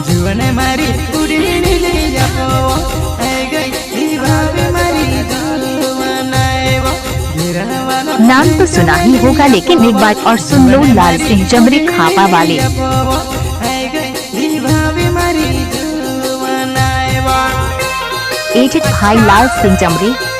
जीवन मारी उड़ी नाम तो सुना ही होगा, लेकिन एक बात और सुन लो, लाल सिंह जमरे खापा वाले। एजेड भाई लाल सिंह जमरे।